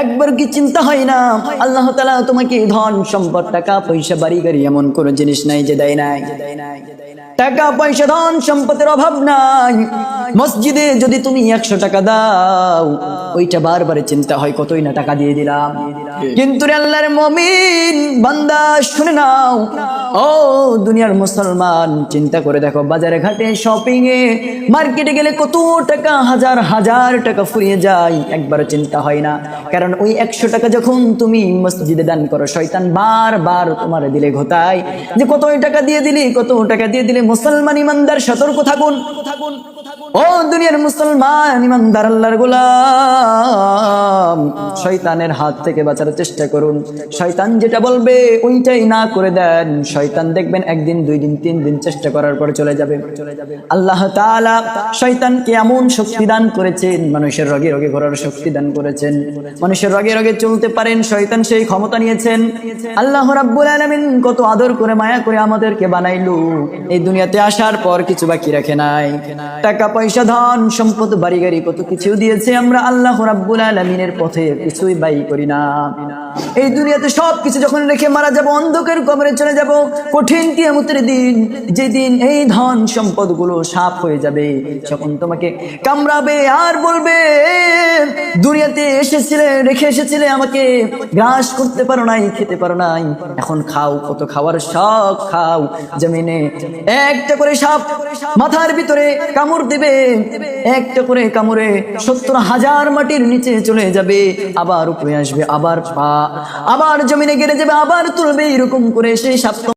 একবার কি চিন্তা হয় না আল্লাহ তাআলা তোমাকে ধন সম্পদ টাকা পয়সা বাড়ি গাড়ি এমন কোনো জিনিস নাই যে দেয় নাই। টাকা পয়সা ধন সম্পদের অভাব নাই। মসজিদে যদি তুমি 100 টাকা দাও ওইটা বারবার চিন্তা হয় কতই না টাকা দিয়ে দিলাম। কিন্তু রে আল্লাহর মুমিন বান্দা শুনে নাও, ও দুনিয়ার মুসলমান চিন্তা করে দেখো, বাজারে ঘাটে শপিং এ মার্কেটে গেলে কত টাকা, হাজার হাজার টাকা ফুরিয়ে যায়, একবার চিন্তা হয় না। কারণ ওই 100 টাকা যখন তুমি মসজিদে দান করো, শয়তান বারবার তোমার দিলে ঘোতায় যে কত টাকা দিয়ে দিলি, কত টাকা দিয়ে দিলে। মুসলমান ইমানদার সতর্ক থাকুন, ও দুনিয়ার মুসলমান ইমানদার আল্লাহর গোলাম, শয়তানের হাত থেকে বাঁচার চেষ্টা করুন। শয়তান যেটা বলবে ওইটাই না করে দেন, শয়তান দেখবেন একদিন 2 দিন 3 দিন চেষ্টা করার পর চলে যাবে। আল্লাহ তাআলা শয়তানকে এমন শক্তি দান করেছেন, মানুষের রগে রগে ঘোরার শক্তি দান করেছেন, মানুষের রগে রগে চলতে পারেন, শয়তান সেই ক্ষমতা নিয়েছেন। আল্লাহ রাব্বুল আলামিন কত আদর করে মায়া করে আমাদেরকে বানাইলো, এই দুনিয়াতে আসার পর কিছু বাকি রাখে নাই। টাকা পয়সা ধন সম্পদ বাড়ি গাড়ি কত কিছু দিয়েছে, আমরা আল্লাহ রাব্বুল আলামিনের পথে কিছুই ব্যয় করি না। এই দুনিয়াতে সব কিছু যখন রেখে মারা যাব, অন্ধকার কবরে চলে যাব, কঠিন কিয়ামতের দিন, যেদিন এই ধন সম্পদ গুলো সাফ হয়ে যাবে, যখন তোমাকে কামড়াবে আর বলবে দুনিয়াতে এসেছিলে রেখে এসেছিলে আমাকে, গ্রাস করতে পারো নাই, খেতে পারো নাই, এখন খাও, কত খাওয়ার শখ খাও। জমিনে একটা করে সাপ মাথার ভিতরে কামড় দেবে, একটা করে কামড়ে 70,000 মাটির নিচে চলে যাবে, আবার উপরে আসবে, আবার পা, আবার জমিনে গেড়ে যাবে, আবার তুলবে, এরকম করে সেই সাপ